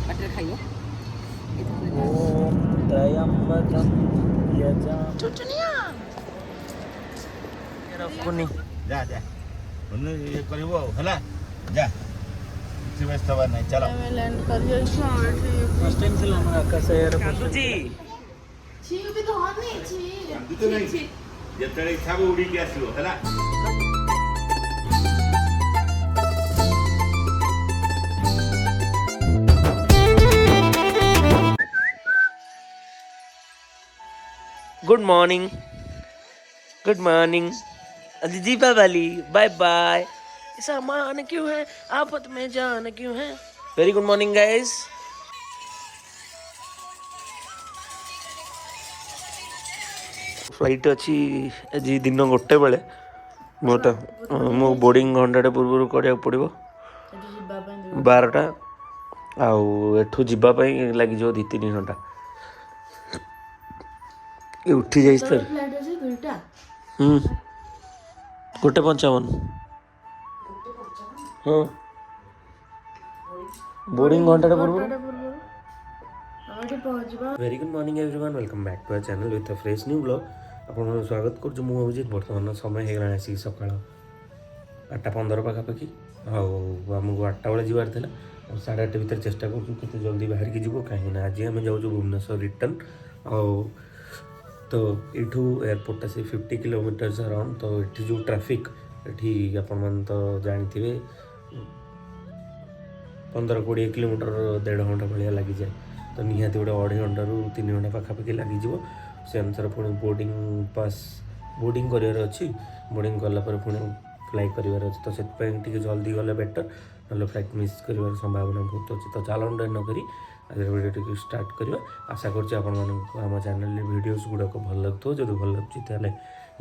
ବାଟରେ ଖାଇବ। ओम त्र्यंबकं यजामहे ଚୁଚୁନିଆ रखुनी जा जा उन्हें ये करिवो हला जा किसी व्यस्त हवा नहीं चलो ଆମେ ଲ୍ୟାଣ୍ଡ କରି ଯାଇଛୁ ଏଠି फर्स्ट टाइम से हम आकाश एयर କାନ୍ଦୁଛି ଛି ବି ଧନି ଛି कांदी तो नहीं ଯେତେବେଳେ ଇଚ୍ଛା ହବ ଉଡ଼ିକି ଆସିବ ହେଲା। गुड मॉर्निंग अजी दीपावली बाय बाय सामान क्यों है आफत में जान क्यों है very good morning guys flight अच्छी आज दिन गोटे बेले मोटा मो बोर्डिंग घंटा पूर्व करा पड़ो ଯିବା ପାଇଁ 12टा आउ एठू जीवाई लगे 2-3 घंटा ये उठी जाइए सर ଫ୍ଲାଇଟ୍ ଅଛି ଦୁଇଟା 1:55 हाँ बोर्डिंग घंटा पूर्व ଆମେ ଏଠି ପହଞ୍ଚିବା। Very good morning everyone welcome back to our channel with a fresh new blog आपन स्वागत कर मु अभिजीत बर्तमान समय हो गला आसिक सकाळ 8:15 पाखापाखि आमको 8टा बेले जीवार था और 8:30 भितर चेष्टा करते जल्दी बाहर की जीव कहीं आज आम जाऊँ भुवनेश्वर रिटर्न तो यू एयरपोर्टा से 50 किलोमीटर्स अराउंड तो ये जो ट्रैफिक ये आपण तो जानते 15-20 किलोमीटर 1.5 घंटा भाया लगी जाए तो निहाती गोटे 2.5 घंटा 3 घंटा पाखापाखि लगे से अनुसार पुणी बोर्डिंग पास बोर्डिंग करार अच्छी बोर्डिंग कलापर पुणी फ्लाइ करार अच्छे तो से जल्दी गले बेटर ना फ्लाइट मिस कर संभावना बहुत अच्छी तो चलन न करी आज भिडियो स्टार्ट करवा आशा करम चैनल वीडियोस गुड़ाक भल लगुव जो भल लगे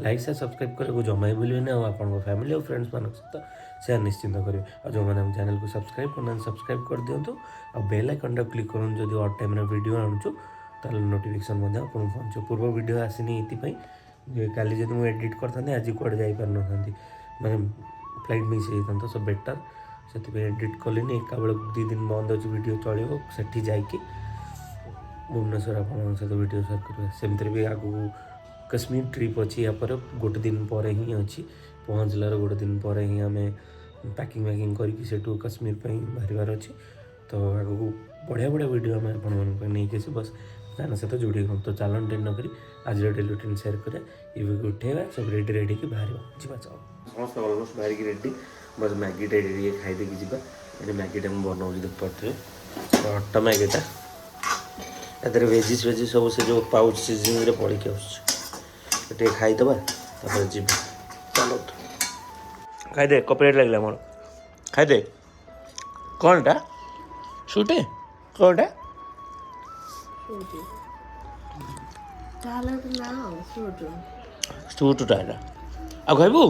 लाइक से सब्सक्राइब करने जमा ही भूलें और आप फैमिली और फ्रेंड्स मान सहित शेयर निश्चिंत करेंगे और जो मैंने चैनल को सब्सक्राइब करना सब्सक्राइब कर दिंतु और बेल आइकन क्लिक करूँ जो अड टाइम वीडियो आणुचु ताल नोटिफिकेशन आपको पहुँच पूर्व वीडियो आसनी ये काली जब मुझे एडिट करता आज कड़े जापार मैंने फ्लाइट मिस होता सो बेटर से एडिट कली एका बेल 2 दिन बंद अच्छी वीडियो चलो से जाकि भुवनेश्वर आप सहित वीडियो शेयर करवा सेमती भी आगू कश्मीर ट्रिप अच्छी या पर गोटे दिन पर ही अच्छी पहुँचलार गोटे दिन पर ही आम पैकिंग वैकिंग करके सेठू कश्मीर बाहर अच्छी तो आगू बढ़िया बढ़िया वीडियो आम आपके बस चैनल सहित जोड़ी हम तो चलन टेन नक आज डेली रूटीन शेयर करें ये उठेगा सब रेडी रेडी की बाहर जा समस्त अलमोस्ट बाहर की रेडी बस मैगीटा ये खाई देखी जा ये मैगीटा मुझे बनाऊँ देख पारे अट्टा मैगीटा एथेर वेजिस वेजिस सब से जो पाउच सीजनिंग पड़ी के आसटे खाईदे जी चलो खाईदे कपरेट लगे मोर खाईदे कौनटा सुटे कौनटा सुटटा आ खाइबू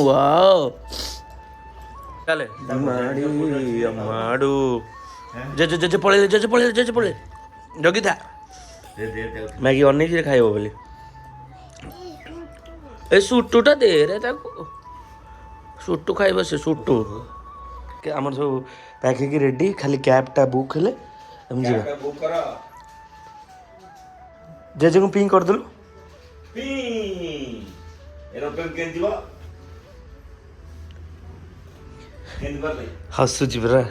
वाओ चले माड़ू जे पड़े जगी था मैगी अनेक खाइब बोली ए सुटुटा दे रे सुटु खाइब से सुटु आम सब पैकिंग रेडी खाली कैबटा बुक हेले जेजे को पिंग कर देलु हसुची पूरा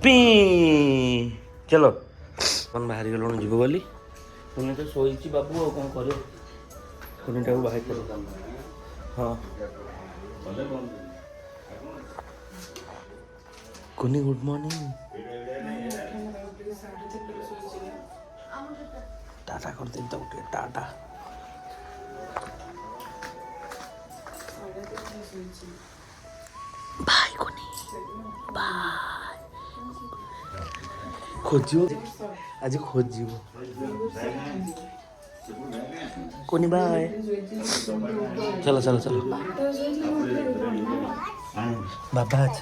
पी चलो मन बाहर गल जीव बोली पुणी तो शोची बाबू और कौन कर पुणीटा को बाहर कर हाँ कुनी गुड मॉर्निंग टाटा कर दिन तो उठे टाटा बाय कुनी बाय खोजियो आज खोजियो कुनी बाय चलो चलो चलो बाबा आज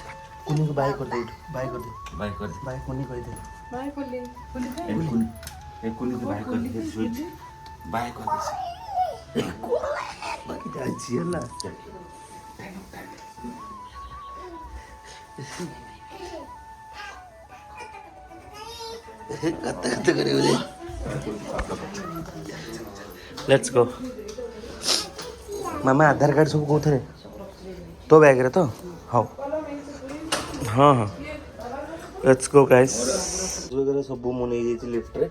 कुनी को बाय कर दे बाय कर दे बाय कर बाय कुनी कह दे बाय खोली एक कुनी को बाय कर दे स्विच बाय कर दे बाकी जाची हला कते करियो जे let's go mama Aadhaar card सब कोथरे तो बैग रे तो हां हां हां लेट्स गो गाइस वगैरह सब मु नै जेति लिफ्ट रे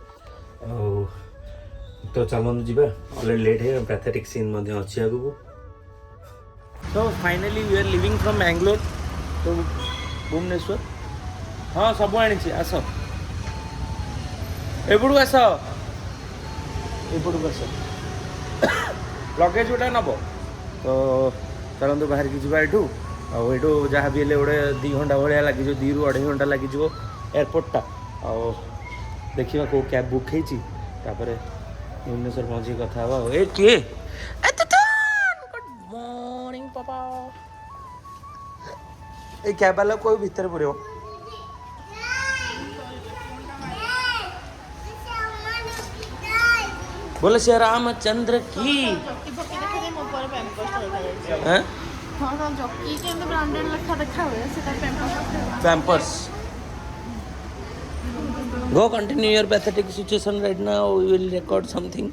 तो चलन जीवा ऑलरेडी लेट है पैथेटिक सीन मध्ये अछि आगु तो finally we are leaving from Bangalore to Bhubaneswar हाँ सब आनी आस एपटू आस एपटू आस लगेज गोटा नब तो चलतु बाहर की जावा एठू आठू जहाँ भी गोटे 2 घंटा भाया लगे 2 ରୁ 2.5 घंटा लगे एयरपोर्टा आ देखा कौ कैब बुक होती भुवनेश्वर पहुँची कथा हवा ए किए गुड मॉर्निंग पापा ए कैब वाला कोई भीतर पड़ो बोले श्री रामचंद्र की पैम्पर्स go continue your pathetic situation right now we will record something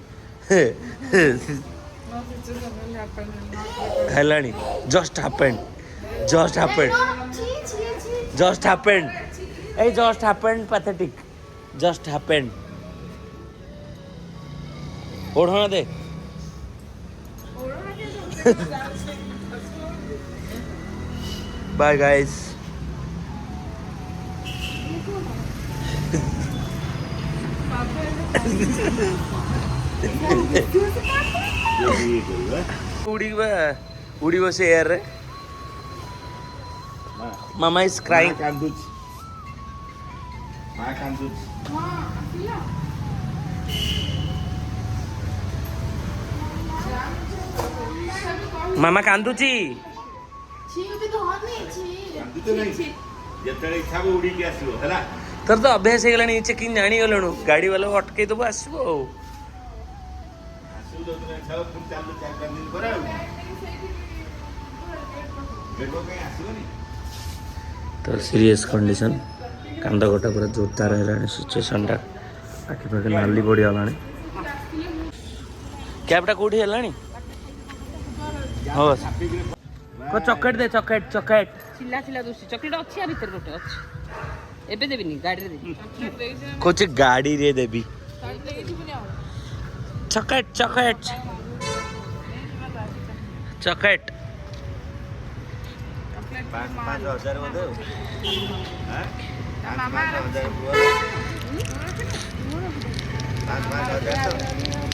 हेलानी just happened a just happened pathetic just happened ओढ़ना दे बाय गाइस उड़ी से एयर रे मामा इज क्राइंग मामा कांदुची तर तो अभ्यास हो चेकिंग जानी गलु गाड़ी वाला अटकई दब आसो तो सीरियस कंडीशन कांद गोटा पूरा जोरदार है सिचुएशन टा आखि पाखे नाली पड़ी गला कैबटा कौटी है हाँ को चॉकलेट दे चॉकलेट चिल्ला चिल्ला दूसरी चॉकलेट अच्छी है भीतर गोटे अच्छी एबे देबिनी गाड़ी रे देबी कुछ गाड़ी रे देबी चॉकलेट चॉकलेट 5,000 बोले हां मामा 5,000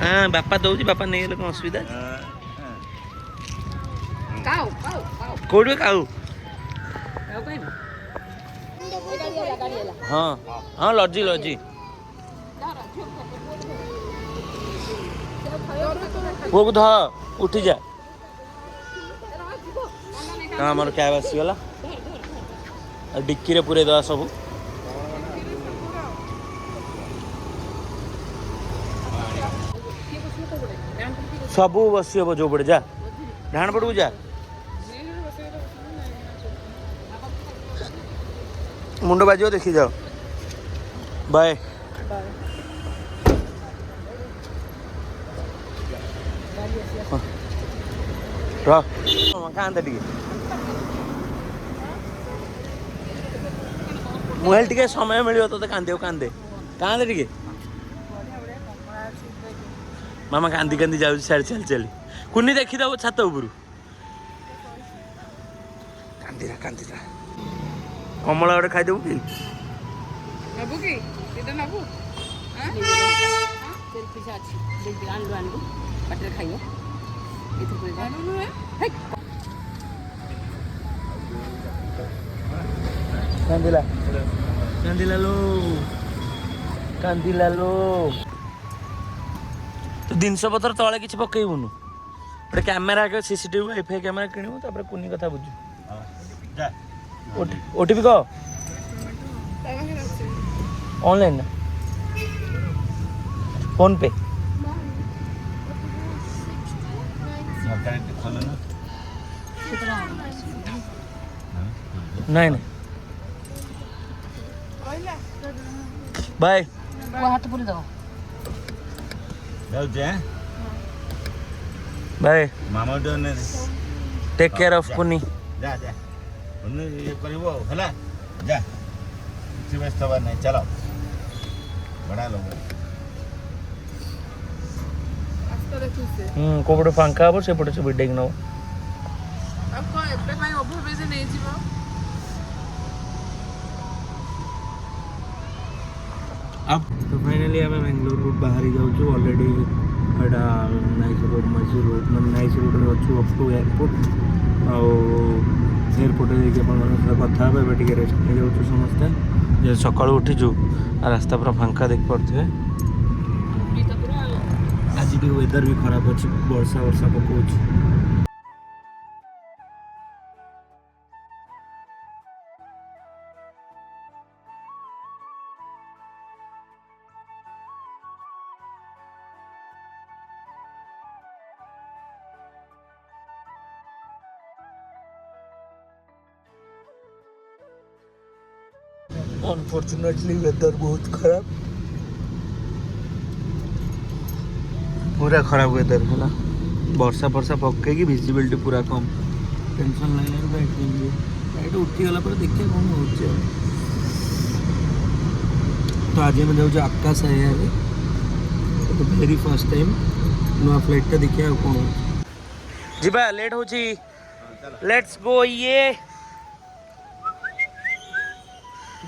हाँ बापा दौजी बापा नहीं गले कौन असुविधा कौटे काऊ हाँ हाँ लजी पुआ को ध उठी जा आमर कैब आसीगला डिक्की रे पूरे दवा सब सबू बसी हम जो पड़े जा डाण पड़ू जा मुंड बाज देखी जाओ बाय कांदे टे मुहल टे समय मिल तो कांदे कांदे टे मामा कांदी कांदी जाऊ चल कुनी देखीदब छात उपर कांदीरा कमला गोटे खाईदेबू कि नबु की इधर नबु हां तेल पिसा अच्छी दे आनलु बटर खाइयो इधर कोई आनलु है कांदिला लो तो जिनस पत्र तले किसी पकईबुनु गोटे कैमेरा सीसीटीवी वाईफाई कैमेरा किणु तापर कुनी कथा बुझु ओटीपी कह ऑनलाइन फोन पे नहीं नहीं बाय हाथ पूरी दो ଯାଉଛି बाय ମାମା ଡୋନେ टेक केयर ऑफ पुनी ଯା ଯା ପୁଣି ଇଏ କରିବୁ ଆଉ ହେଲା ଯା କିଛି ବ୍ୟସ୍ତ ହେବାର ନାହିଁ ଚାଲ ବଢ଼ିଆ ଲୋକ ରାସ୍ତା ଦେଖୁଛି କୋପଟେ ଫାଙ୍କା ହବ ସେପଟେ ସେ ବିଡେକ୍ ନବ ଆଉ କଣ ଏବେ ପାଇଁ ଓଭର ବ୍ରିଜ ନେଇଯିବ अब तो फाइनली आम बेंगलोर रूट बाहर जाऊँ ऑलरेडी एटा नाइस रोड मैसूर रोड मैंने नाइस रोड में अच्छू अप टू एयरपोर्ट एयरपोर्ट कथा टे रेस्ट नहीं जाऊँ समस्ते जे सका उठीचु रास्ता पूरा फांका देख पारे आज भी वेदर भी खराब अच्छी वर्षा वर्षा पकाउछ अनफॉर्चुनेटली वेदर बहुत खराब पूरा खराब वेदर है वर्षा वर्षा पकई विजिबिलिटी पूरा कम टेंशन लाइन लाइट उठीगला देखिए कौन हो तो आज मैं जाऊँ आकाश आया तो वेरी फर्स्ट टाइम नुआ फ्लाइट देखिए कौन जी लेट हो लेट्स गो ये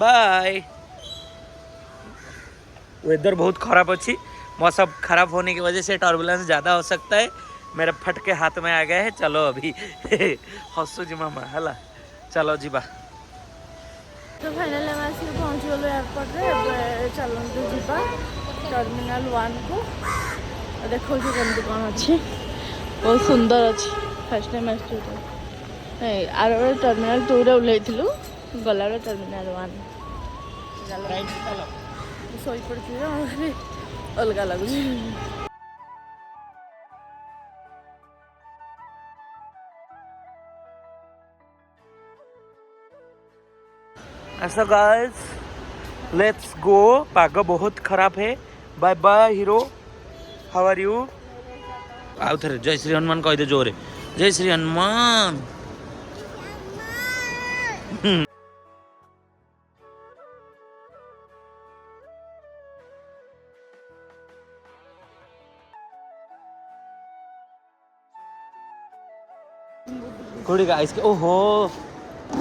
बाय वेदर बहुत ख़राब अच्छी मौसम ख़राब होने की वजह से टर्बुलेंस ज़्यादा हो सकता है मेरे फटके हाथ में आ गए हैं चलो अभी हसु जी मामा है चलो जीवा तो फाइनल हम आसिक पहुँच गलु एयरपोर्ट रे चलतु जीवा टर्मिनाल 1 को देखो केमती कौन अच्छी बहुत सुंदर अच्छी फर्स्ट टाइम आसु आर टर्मिनाल 2 रे ओल्लै गला टर्मिनाल 1 शोई पड़ी अलग लगुच ऐसा गाइस लेट्स गो पाग बहुत खराब है bye bye hero how are you आउ थे जय श्री हनुमान कह दे जोरे जय श्री हनुमान कोड़ी आइसक्रीम ओहो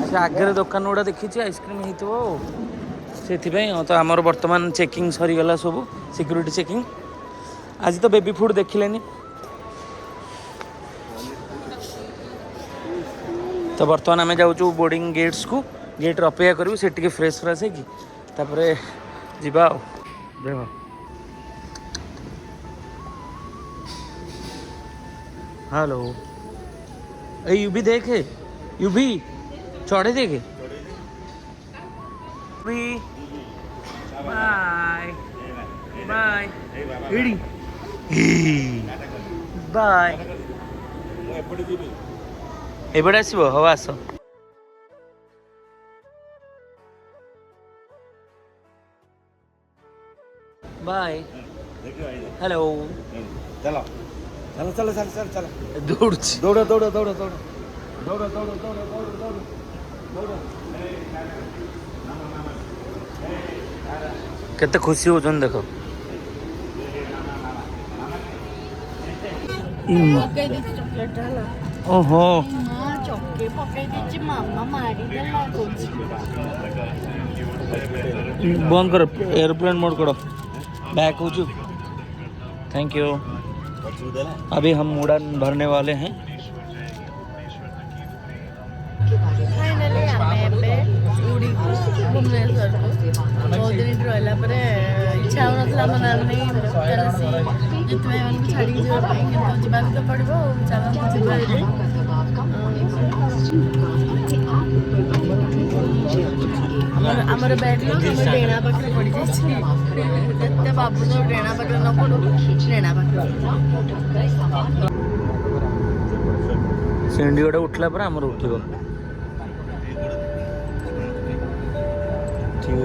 से आगे दुकान गुड़ा देखी आइसक्रीम से तो आमर बर्तमान चेकिंग सरीगला सब सिक्यूरीटी चेकिंग आज तो बेबी फूड देखिले तो बर्तमान आम जाऊँ बोर्डिंग गेट्स को गेट अपेक्षा करूँ से फ्रेश फ्रेश है कि जीवा देख हेलो ए यूबी देखे यूबी चढ़े देखे बाय बाय बाय एपटे आसब हाँ आस बाय हेलो चलो चलो चलो चलो चलो चलो दौड़ दौड़ो दौड़ो दौड़ो दौड़ो दौड़ो दौड़ो दौड़ो दौड़ो दौड़ो दौड़ो केते खुशी हो देख चॉकलेट ओहो चौके पकई मामा मारिदेला बंद कर एयरप्लेन मोड करो बैक हो थैंक यू अभी हम उड़ान भरने वाले हैं फाइनली उड़ी भुवनेश्वर को बहुत दिन रहा इच्छा होना मनार नहीं जितने छाड़ी जावाक तो पड़ो आमर बैग लोग डेणा पाखे पड़ जाते बाबू तो डेणा पाखे न पड़ो डेणा पाखे सिंडी गोटे उठला पर आमर उठिब यू।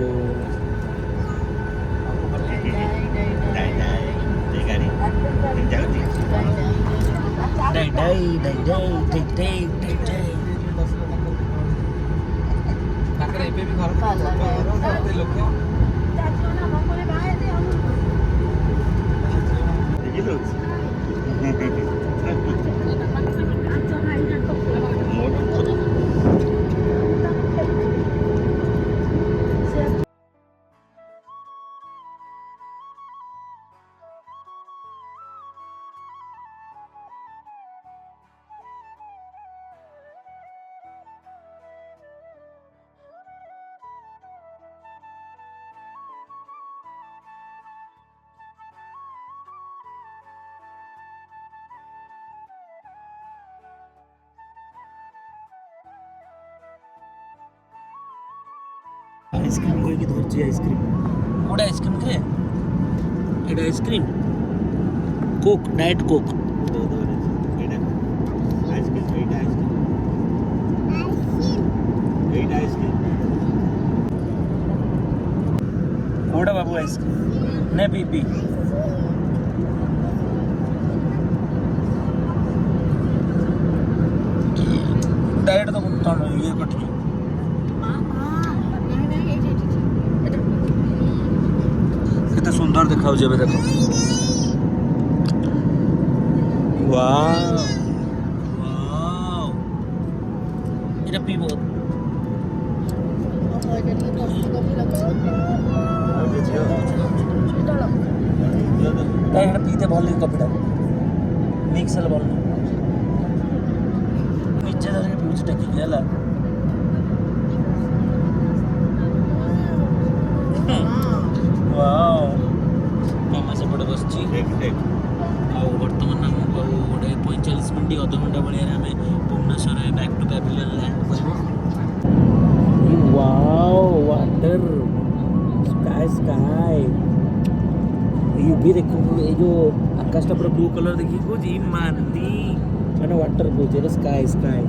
आइसक्रीम कहीं धरची आइसक्रीम गोटे आइसक्रीम थे एटा आइसक्रीम कोक डाइट कोक कोड़ा बाबू आइसक्रीम ने पी डाइट तो कुत्ता ये कट केते सुंदर देखा देख वाव वाव एटा पीबो एटा पीते भल कपिटा मिक्स हेला भल नीचे धरिक पीउछ टेकी गेला वाव मामा सेपटे बस बर्तमान आम गोटे 45 मिनट अध घंटा भाई आम Bhubaneswar back to pavilion land कर वाटर स्काई स्काई ये भी देखो ये जो आकाश पूरा ब्लू कलर देखिए कौन मानती मैंने वाटर कौन स्काई स्काई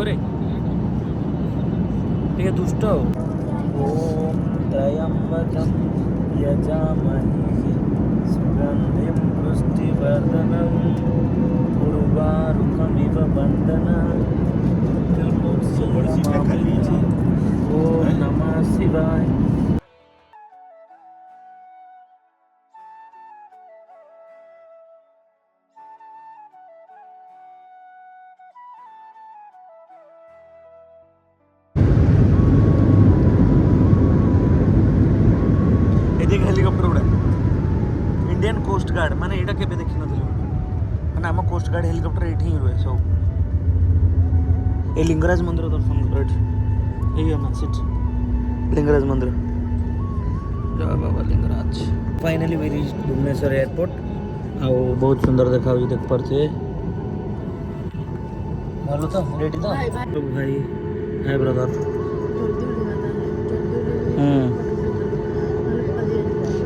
रे ठीक दुष्ट ओम त्रयंबकं यजामहे सुगन्धिं पुष्टिवर्धनं उर्वारुकमिव बन्धनान् ओम नमः शिवाय। हेलिकॉप्टर गुड़ा इंडियन कोस्ट गार्ड माने एटा केबे देखि नथिलु माने हम कोस्ट गार्ड हेलिकॉप्टर एठी ही रुए सब ए लिंगराज मंदिर दर्शन कर एठी एई ना सिट लिंगराज मंदिर जय बाबा Lingaraj. Finally we reach Bhubaneswar airport आ बहुत सुंदर देखा देख परछे भलो तो रेडी तो भाई हाय ब्रदर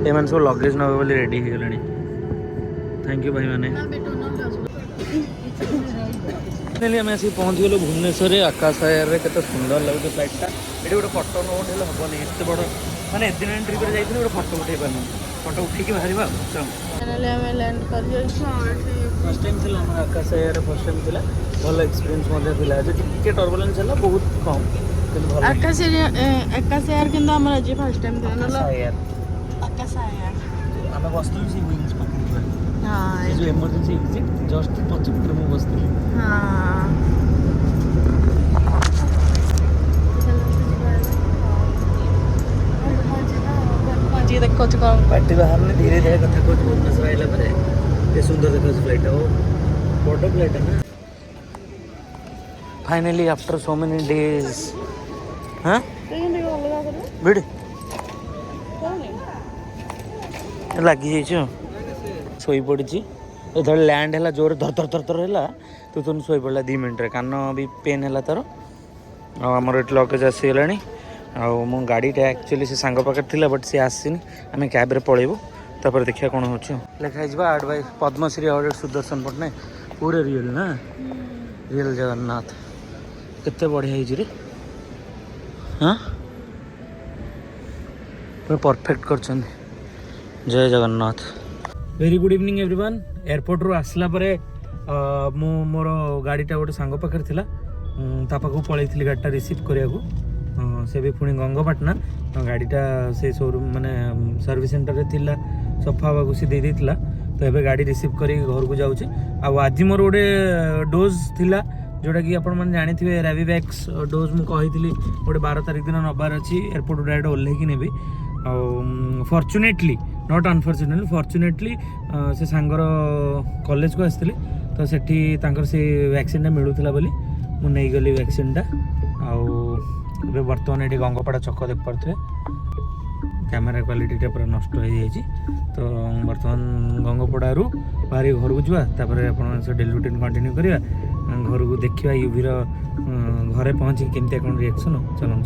एमन सब लगेज नबे बोली रेडी हो गले थैंक यू भाई मैंने फाइनली आम आसिक पहुँच गलु भुवनेश्वर आकाश एयर रे केते सुंदर लगे फ्लाइटा ये गोटे फटो नोट हेल्ले हेनी एत बड़ माने एत दिन ट्रिप जाइए गोटे फटो उठे पार फटो उठे बाहर फर्स्ट टाइम थी आकाश एयर फर्स्ट टाइम थी भल एक्सपीरियंस थी टे टर्बुलेंस है बहुत कम आकाश एयर किंतु हमर आज फर्स्ट टाइम थी आम बसलु से विंग्स पाखे हां जो इमरजेंसी एग्जिट जस्ट 5 मीटर मु बसली हां जी देखो तो कौन पार्टी बाहर ने धीरे धीरे कथा को भुवनेश्वर आइला परे ये सुंदर देखो फ्लाइट ओ बड़ फ्लाइट है ना finally after so many days हां भिड़ लगी जाइए शोई पड़ी जो लैंड है जोर धर धर धर धर है तो तुम शोई पड़ा 2 मिनट कान भी पेन है तार आमर ये लगेज आसीगला मो गाड़ीटा एक्चुअली से सांग पाखे थी बट सी आसनी आम कैब्रे पलैबू तापर देखिए कौन हो लिखाई एडवाइस पद्मश्री अवार्ड सुदर्शन पट्टनायक पूरे रियल ना रियल जगन्नाथ केते बढ़िया रे हाँ पूरा परफेक्ट कर जय Jagannath. Very good evening everyone. Airport रू आसला परे मु मोर गाड़ीटा गोटे सांग पाखे थिला ता पाखु पळैथिली गाड़ीटा रिसीव करिया को से भी पुणी गंगपाटना गाड़ीटा से शोरूम माने सर्विस सेंटर रे थिला सफा बाबू सी दे देथिला तो एबे गाड़ी रिसीव करी घर को जाउची। आ आज मोर गोटे डोज थिला जोटा कि आपण माने जानिथिबे रैविवैक्स डोज मु कहिथिली गोटे 12 तारिख दिन नबार अछि एयरपोर्ट डायरेक्ट ओल्हे कि नेबी। फॉर्चुनेटली नॉट अनफॉर्चुनेटली फॉर्चुनेटली से सांगर कॉलेज को आसती तो सेठी तांकर से वैक्सीन मिलूला बोली मु नहीं गली वैक्सीन आउ बर्तमान ये गंगपड़ा छक देख पारे कैमेरा क्वालिटी पूरा नष्ट हो जाए तो बर्तमान गंगपड़ारू बाहरी घर को जापर डेली रूटीन कंटिन्यू करिया घर को देखा यूवी घरे पहुँची केमती कौन रिएक्शन चलू।